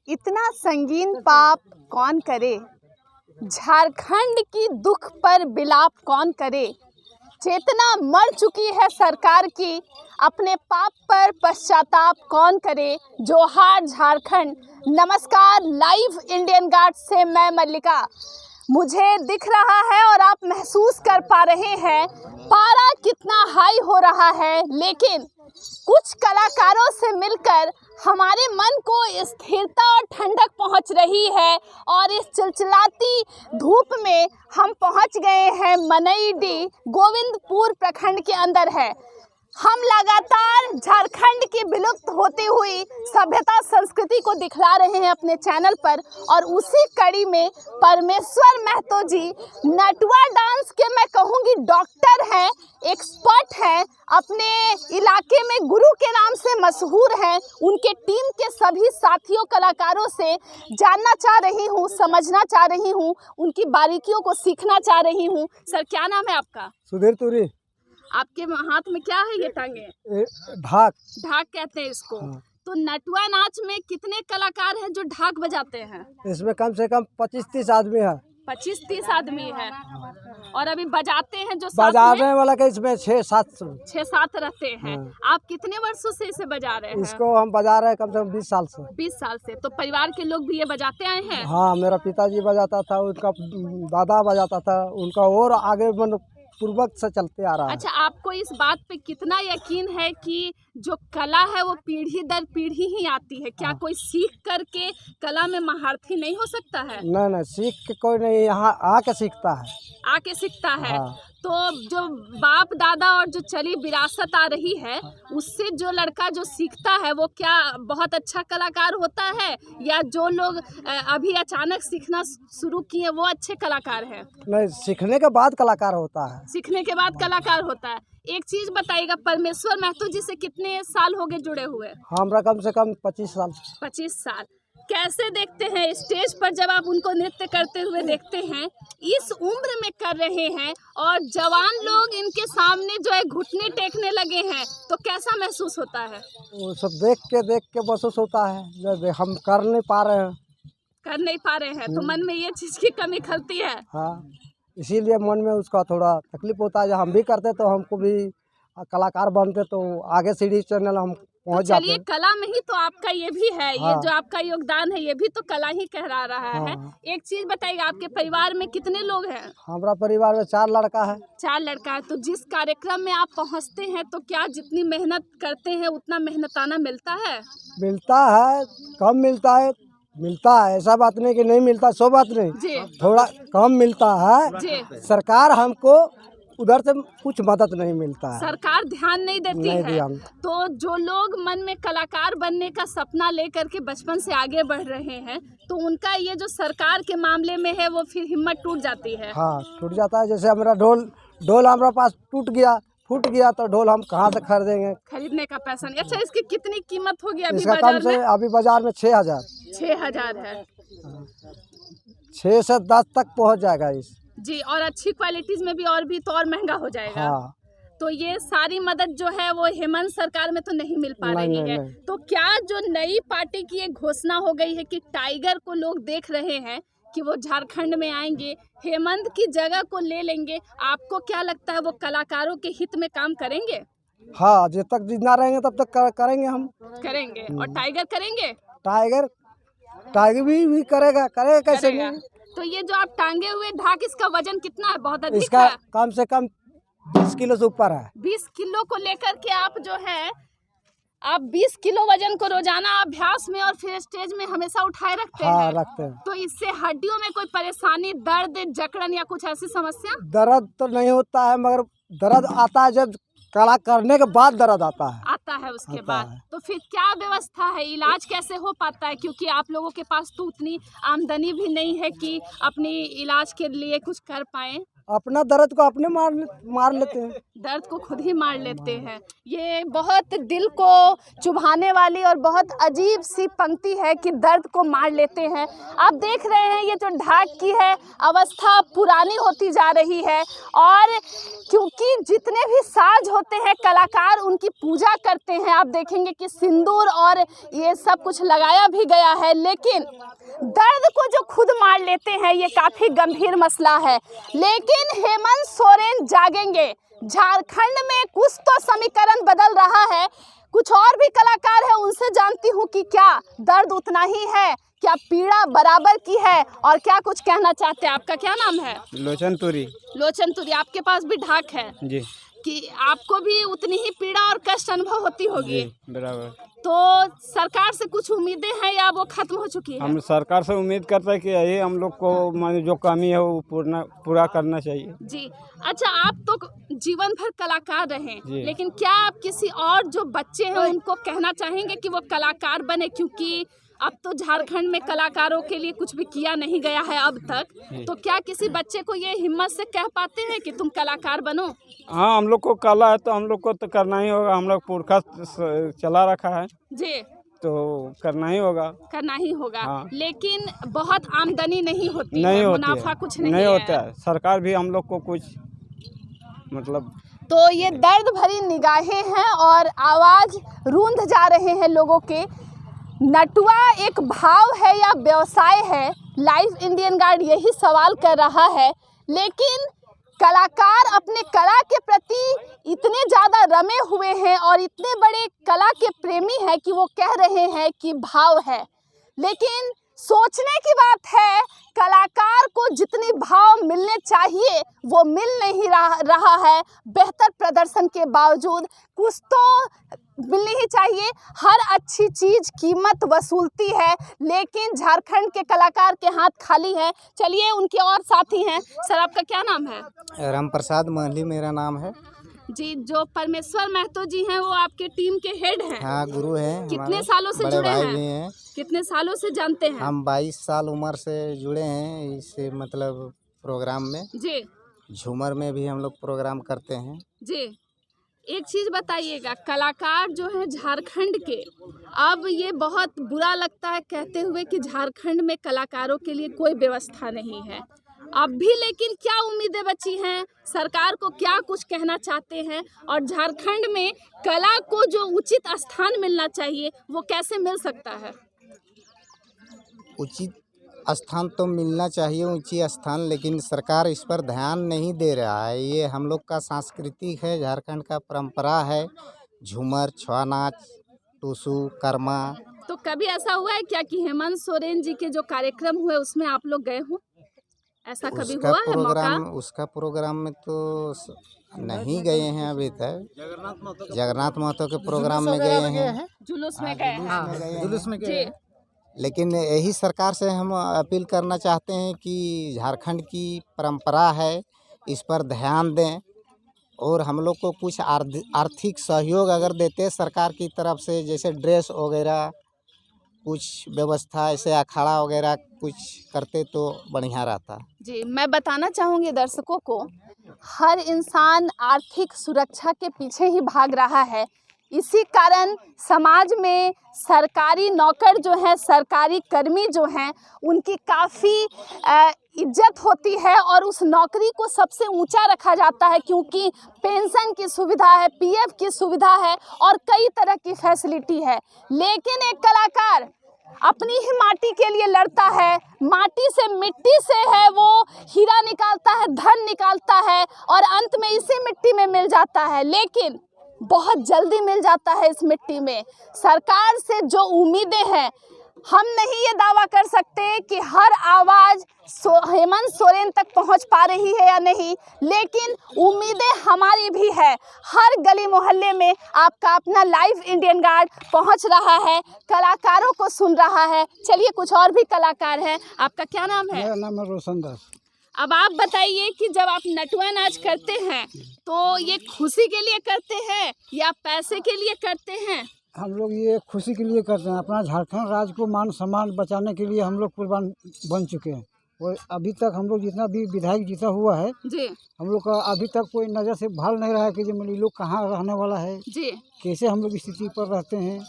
इतना संगीन पाप कौन करे, झारखंड की दुख पर बिलाप कौन करे। चेतना मर चुकी है सरकार की, अपने पाप पर पश्चाताप कौन करे। जोहार झारखंड। नमस्कार, लाइव इंडियन गार्ड से मैं मल्लिका। मुझे दिख रहा है और आप महसूस कर पा रहे हैं पारा कितना हाई हो रहा है, लेकिन कुछ कलाकारों से मिलकर हमारे मन को स्थिरता और ठंडक पहुंच रही है। और इस चिलचिलाती धूप में हम पहुंच गए हैं मनईडीह गोविंदपुर प्रखंड के अंदर है। हम लगातार झारखंड की विलुप्त होती हुई सभ्यता संस्कृति को दिखला रहे हैं अपने चैनल पर, और उसी कड़ी में परमेश्वर महतो जी नटुआ डांस के मैं कहूँगी डॉक्टर हैं, एक्सपर्ट हैं, अपने इलाके में गुरु के नाम से मशहूर हैं। उनके टीम के सभी साथियों कलाकारों से जानना चाह रही हूँ, समझना चाह रही हूँ, उनकी बारीकियों को सीखना चाह रही हूँ। सर, क्या नाम है आपका? सुधीर तुरी। आपके हाथ में क्या है ये टांगे? ढाक। ढाक कहते हैं इसको। हाँ। तो नटुआ नाच में कितने कलाकार हैं जो ढाक बजाते हैं? इसमें कम से कम 25-30 आदमी है। 25-30 आदमी है। और अभी बजाते हैं जो बजाने वाला का इसमें 6-7 रहते हैं। हाँ। आप कितने वर्षों से इसे बजा रहे हैं? इसको हम बजा रहे हैं कम से कम 20 साल से। 20 साल से। तो परिवार के लोग भी ये बजाते आए हैं? हाँ, मेरा पिताजी बजाता था, उनका दादा बजाता था, उनका और आगे पूर्वज से चलते आ रहा है। अच्छा, आपको इस बात पे कितना यकीन है कि जो कला है वो पीढ़ी दर पीढ़ी ही आती है? क्या कोई सीख करके कला में महारथी नहीं हो सकता है? नहीं, सीख के कोई नहीं, यहाँ आके सीखता है। आके सीखता है। हाँ। तो जो बाप दादा और जो चली विरासत आ रही है, उससे जो लड़का जो सीखता है वो क्या बहुत अच्छा कलाकार होता है, या जो लोग अभी अचानक सीखना शुरू किए वो अच्छे कलाकार हैं? नहीं, सीखने के बाद कलाकार होता है। सीखने के बाद कलाकार होता है। एक चीज बताइएगा, परमेश्वर महतो जी से कितने साल हो गए जुड़े हुए? हमारा कम से कम 25 साल। 25 साल। कैसे देखते हैं स्टेज पर जब आप उनको नृत्य करते हुए देखते हैं, इस उम्र में कर रहे हैं और जवान लोग इनके सामने जो है घुटने टेकने लगे हैं, तो कैसा महसूस होता है? वो सब देख के महसूस होता है जब हम कर नहीं पा रहे हैं। कर नहीं पा रहे हैं तो मन में ये चीज की कमी खलती है। हाँ, इसीलिए मन में उसका थोड़ा तकलीफ होता है। जब हम भी करते तो हमको भी कलाकार बनते तो आगे सीढ़ी चैनल हम पहुंच जाते। चलिए, कला में ही तो आपका ये भी है। हाँ। ये जो आपका योगदान है ये भी तो कला ही कहला रहा है। एक चीज बताइए, आपके परिवार में कितने लोग हैं? हमारा परिवार में 4 लड़का है। 4 लड़का है। तो जिस कार्यक्रम में आप पहुंचते हैं तो क्या जितनी मेहनत करते हैं उतना मेहनताना मिलता है? मिलता है, कम मिलता है, मिलता है। ऐसा बात नहीं कि नहीं मिलता, सो बात नहीं जी। थोड़ा कम मिलता है जी। सरकार हमको उधर से कुछ मदद नहीं मिलता है। सरकार ध्यान नहीं देती है। तो जो लोग मन में कलाकार बनने का सपना लेकर के बचपन से आगे बढ़ रहे हैं, तो उनका ये जो सरकार के मामले में है वो फिर हिम्मत टूट जाती है। हाँ, टूट जाता है। जैसे हमारा ढोल हमारे पास फूट गया तो ढोल हम कहाँ से खरीदेंगे? खरीदने का पैसा नहीं। अच्छा, इसकी कितनी कीमत होगी अभी इसका? बाजार में? अभी बाजार में 6000 है। 6 से 10 तक पहुँच जाएगा इस जी। और अच्छी क्वालिटीज में भी और महंगा हो जाएगा। हाँ। तो ये सारी मदद जो है वो हेमंत सरकार में तो नहीं मिल पा रही है। नहीं। तो क्या जो नई पार्टी की एक घोषणा हो गई है कि टाइगर को लोग देख रहे हैं कि वो झारखंड में आएंगे, हेमंत की जगह को ले लेंगे, आपको क्या लगता है वो कलाकारों के हित में काम करेंगे? हाँ, जब तक जिंदा रहेंगे तब तक करेंगे। हम करेंगे। और टाइगर करेंगे? टाइगर भी करेगा कैसे नहीं? तो ये जो आप टांगे हुए ढाक, इसका वजन कितना है? बहुत अधिक इसका है। कम से कम 20 किलो से ऊपर है। 20 किलो को लेकर के आप जो है, आप 20 किलो वजन को रोजाना अभ्यास में और फिर स्टेज में हमेशा उठाए रखते हैं। रखते हैं। तो इससे हड्डियों में कोई परेशानी, दर्द, जकड़न या कुछ ऐसी समस्या? दर्द तो नहीं होता है, मगर दर्द आता है जब कला करने के बाद दर्द आता है उसके बाद। तो फिर क्या व्यवस्था है, इलाज कैसे हो पाता है? क्योंकि आप लोगों के पास तो उतनी आमदनी भी नहीं है कि अपनी इलाज के लिए कुछ कर पाएं। अपना दर्द को अपने मार लेते हैं। दर्द को खुद ही मार लेते हैं। ये बहुत दिल को चुभाने वाली और बहुत अजीब सी पंक्ति है कि दर्द को मार लेते हैं। आप देख रहे हैं ये जो ढाक की है अवस्था पुरानी होती जा रही है, और क्योंकि जितने भी साज होते हैं कलाकार उनकी पूजा करते हैं। आप देखेंगे कि सिंदूर और ये सब कुछ लगाया भी गया है, लेकिन दर्द को जो खुद मार लेते हैं ये काफ़ी गंभीर मसला है। लेकिन हेमंत सोरेन जागेंगे। झारखंड में कुछ तो समीकरण बदल रहा है। कुछ और भी कलाकार हैं, उनसे जानती हूँ कि क्या दर्द उतना ही है, क्या पीड़ा बराबर की है, और क्या कुछ कहना चाहते हैं। आपका क्या नाम है? लोचन तुरी। लोचन तुरी, आपके पास भी ढाक है जी, कि आपको भी उतनी ही पीड़ा और कष्ट अनुभव होती होगी। बराबर। तो सरकार से कुछ उम्मीदें हैं या वो खत्म हो चुकी है? हम सरकार से उम्मीद करते हैं कि यही हम लोग को माने जो कमी है वो पूरा करना चाहिए। जी, अच्छा, आप तो जीवन भर कलाकार रहे, जी। लेकिन क्या आप किसी और जो बच्चे हैं उनको कहना चाहेंगे कि वो कलाकार बने? क्योंकि अब तो झारखंड में कलाकारों के लिए कुछ भी किया नहीं गया है अब तक, तो क्या किसी बच्चे को ये हिम्मत से कह पाते हैं कि तुम कलाकार बनो? हाँ, हम लोग को कला है तो हम लोग को तो करना ही होगा। हम लोग पुरखा चला रखा है जी, तो करना ही होगा। करना ही होगा। हाँ। लेकिन बहुत आमदनी नहीं होती नहीं है, होती मुनाफा है, कुछ नहीं होता है। सरकार भी हम लोग को कुछ मतलब तो ये दर्द भरी निगाहें हैं और आवाज़ रूंध जा रहे हैं लोगों के। नटुआ एक भाव है या व्यवसाय है? लाइव इंडियन गार्ड यही सवाल कर रहा है। लेकिन कलाकार अपने कला के प्रति इतने ज़्यादा रमे हुए हैं और इतने बड़े कला के प्रेमी हैं कि वो कह रहे हैं कि भाव है। लेकिन सोचने की बात है, कलाकार को जितनी भाव मिलने चाहिए वो मिल नहीं रहा है। बेहतर प्रदर्शन के बावजूद कुछ तो मिलनी ही चाहिए। हर अच्छी चीज़ कीमत वसूलती है, लेकिन झारखंड के कलाकार के हाथ खाली है। चलिए, उनके और साथी हैं। सर, आपका क्या नाम है? राम प्रसाद महली मेरा नाम है। जी, जो परमेश्वर महतो जी हैं वो आपके टीम के हेड हैं। हाँ, गुरु हैं। कितने सालों से बड़े जुड़े भाई हैं? भी हैं। कितने सालों से जानते हैं? हम 22 साल उम्र से जुड़े हैं इस मतलब प्रोग्राम में। जी झूमर में भी हम लोग प्रोग्राम करते हैं। जी, एक चीज़ बताइएगा, कलाकार जो हैं झारखंड के, अब ये बहुत बुरा लगता है कहते हुए कि झारखंड में कलाकारों के लिए कोई व्यवस्था नहीं है अब भी, लेकिन क्या उम्मीदें बची हैं? सरकार को क्या कुछ कहना चाहते हैं? और झारखंड में कला को जो उचित स्थान मिलना चाहिए वो कैसे मिल सकता है? उचित स्थान तो मिलना चाहिए, ऊंची स्थान, लेकिन सरकार इस पर ध्यान नहीं दे रहा है। ये हम लोग का सांस्कृतिक है, झारखंड का परंपरा है। झूमर, छुआ नाच, टूसू, कर्मा। तो कभी ऐसा हुआ है क्या कि हेमंत सोरेन जी के जो कार्यक्रम हुए उसमें आप लोग गए हो? ऐसा कभी हुआ है मौका? उसका प्रोग्राम में तो नहीं गए हैं अभी तक। जगन्नाथ महतो के प्रोग्राम में गए हैं। जुलूस में गए हैं? जुलूस में जी। लेकिन यही सरकार से हम अपील करना चाहते हैं कि झारखंड की परंपरा है, इस पर ध्यान दें और हम लोग को कुछ आर्थिक सहयोग अगर देते सरकार की तरफ से, जैसे ड्रेस वगैरह कुछ व्यवस्था, ऐसे अखाड़ा वगैरह कुछ करते तो बढ़िया रहता। जी, मैं बताना चाहूँगी दर्शकों को, हर इंसान आर्थिक सुरक्षा के पीछे ही भाग रहा है। इसी कारण समाज में सरकारी नौकर जो हैं, सरकारी कर्मी जो हैं, उनकी काफ़ी इज्जत होती है और उस नौकरी को सबसे ऊंचा रखा जाता है, क्योंकि पेंशन की सुविधा है, पीएफ की सुविधा है और कई तरह की फैसिलिटी है। लेकिन एक कलाकार अपनी ही माटी के लिए लड़ता है, माटी से, मिट्टी से है वो हीरा निकालता है, धन निकालता है और अंत में इसी मिट्टी में मिल जाता है, लेकिन बहुत जल्दी मिल जाता है इस मिट्टी में। सरकार से जो उम्मीदें हैं, हम नहीं ये दावा कर सकते कि हर आवाज़ हेमंत सोरेन तक पहुंच पा रही है या नहीं, लेकिन उम्मीदें हमारी भी है। हर गली मोहल्ले में आपका अपना लाइव इंडियन गार्ड पहुंच रहा है, कलाकारों को सुन रहा है। चलिए, कुछ और भी कलाकार हैं। आपका क्या नाम है? मेरा नाम है रोशन दास। अब आप बताइए कि जब आप नटुआ नाच करते हैं तो ये खुशी के लिए करते हैं या पैसे के लिए करते हैं? हम लोग ये खुशी के लिए करते हैं। अपना झारखंड राज्य को मान सम्मान बचाने के लिए हम लोग कुर्बान बन चुके हैं। और अभी तक हम लोग जितना भी विधायक जीता हुआ है, जी हम लोग का अभी तक कोई नज़र से भाल नहीं रहा है कि जो मतलब लोग कहाँ रहने वाला है, जी कैसे हम लोग स्थिति पर रहते हैं।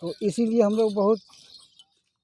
तो इसीलिए हम लोग बहुत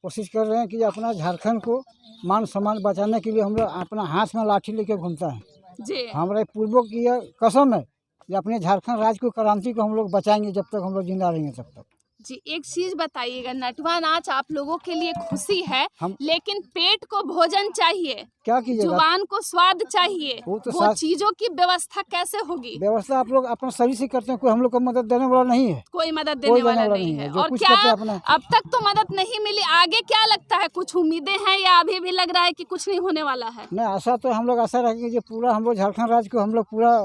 कोशिश कर रहे हैं कि अपना झारखंड को मान सम्मान बचाने के लिए हम लोग अपना हाथ में लाठी लेकर घूमता है। जी हमारे पूर्वों की यह कसम है कि अपने झारखंड राज्य को क्रांति को हम लोग बचाएंगे जब तक हम लोग जिंदा रहेंगे तब तक। जी एक चीज बताइएगा, नटवा नाच आप लोगों के लिए खुशी है, हम लेकिन पेट को भोजन चाहिए, क्या कीजिएगा, जुबान को स्वाद चाहिए, वो तो वो चीजों की व्यवस्था कैसे होगी? व्यवस्था आप लोग अपना सही से करते हैं, कोई हम लोग को मदद देने वाला नहीं है, कोई मदद देने वाला नहीं है। जो और कुछ क्या करते हैं अपना। अब तक तो मदद नहीं मिली, आगे क्या लगता है, कुछ उम्मीदें हैं या अभी भी लग रहा है कि कुछ नहीं होने वाला है? नहीं, ऐसा तो हम लोग आशा रखेंगे जो पूरा हम लोग झारखंड राज्य को हम लोग पूरा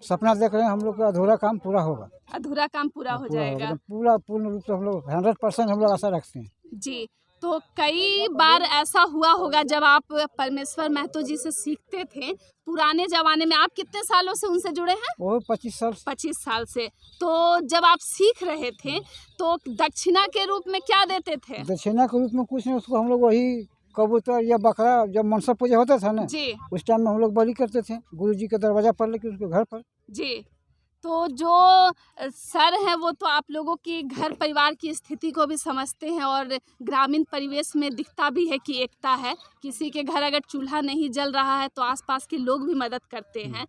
सपना देख रहे हैं, हम लोग का अधूरा काम पूरा होगा। अधूरा काम पूरा हो जाएगा। पूरा पूर्ण रूप से हम लोग 100% हम लोग आशा रखते हैं। जी तो कई बार ऐसा हुआ होगा जब आप परमेश्वर महतो जी से सीखते थे पुराने जमाने में। आप कितने सालों से उनसे जुड़े हैं? वो 25 साल से। तो जब आप सीख रहे थे तो दक्षिणा के रूप में क्या देते थे? दक्षिणा के रूप में कुछ नहीं, उसको हम लोग वही कबूतर या बकरा, जब मनसा पूजा होता था ना जी उस टाइम में हम लोग बलि करते थे गुरु जी के दरवाजा पर लेके उसके घर पर। जी तो जो सर हैं वो तो आप लोगों की घर परिवार की स्थिति को भी समझते हैं और ग्रामीण परिवेश में दिखता भी है कि एकता है। किसी के घर अगर चूल्हा नहीं जल रहा है तो आसपास के लोग भी मदद करते हैं।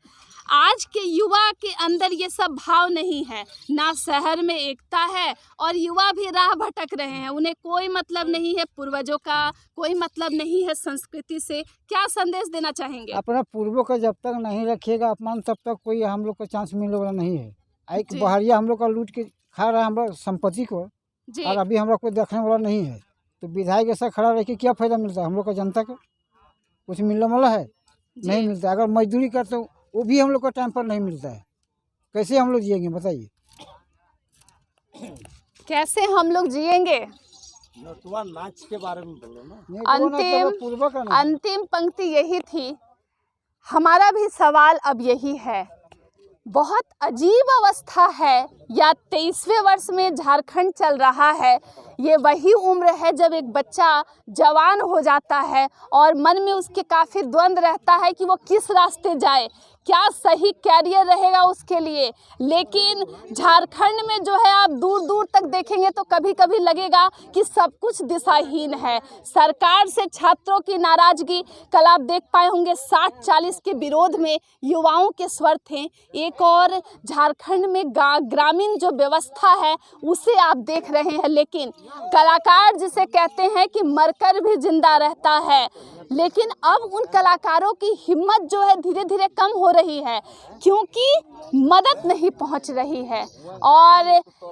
आज के युवा के अंदर ये सब भाव नहीं है, ना शहर में एकता है और युवा भी राह भटक रहे हैं। उन्हें कोई मतलब नहीं है पूर्वजों का, कोई मतलब नहीं है संस्कृति से। क्या संदेश देना चाहेंगे? अपना पूर्वों का जब तक नहीं रखिएगा अपमान, तब तक कोई हम लोग को चांस मिलने वाला नहीं है। एक बहरिया हम लोग का लूट के खा रहा है हम लोग संपत्ति को, और अभी हम लोग को देखने वाला नहीं है। तो विधायक ऐसा खड़ा रह के क्या फायदा मिलता है हम लोग का? जनता को कुछ मिलने वाला है? नहीं मिलता। अगर मजदूरी करते हो वो भी हम लोग को टाइम पर नहीं मिलता है। कैसे हम लोग जिएंगे बताइए? कैसे हम लोग जिएंगे? नाच के बारे में बोलो ना। अंतिम पंक्ति यही थी। हमारा भी सवाल अब यही है, बहुत अजीब अवस्था है या 23वें वर्ष में झारखंड चल रहा है। ये वही उम्र है जब एक बच्चा जवान हो जाता है और मन में उसके काफ़ी द्वंद्व रहता है कि वो किस रास्ते जाए, क्या सही कैरियर रहेगा उसके लिए। लेकिन झारखंड में जो है आप दूर दूर तक देखेंगे तो कभी कभी लगेगा कि सब कुछ दिशाहीन है। सरकार से छात्रों की नाराज़गी, कल आप देख पाए होंगे 60-40 के विरोध में युवाओं के स्वर थे। एक और झारखंड में ग्रामीण जो व्यवस्था है उसे आप देख रहे हैं। लेकिन कलाकार जिसे कहते हैं कि मरकर भी जिंदा रहता है, लेकिन अब उन कलाकारों की हिम्मत जो है धीरे धीरे कम हो रही है क्योंकि मदद नहीं पहुंच रही है। और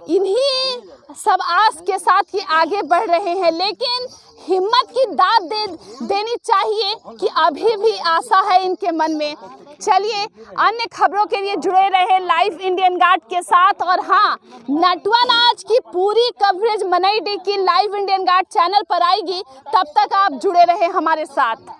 इन्हीं सब आस के साथ ये आगे बढ़ रहे हैं, लेकिन हिम्मत की दाद देनी चाहिए कि अभी भी आशा है इनके मन में। चलिए अन्य खबरों के लिए जुड़े रहे लाइव इंडियन गार्ड के साथ। और हाँ, नटवा नाच की पूरी कवरेज मनईडीह की लाइव इंडियन गार्ड चैनल पर आएगी, तब तक आप जुड़े रहे हमारे साथ।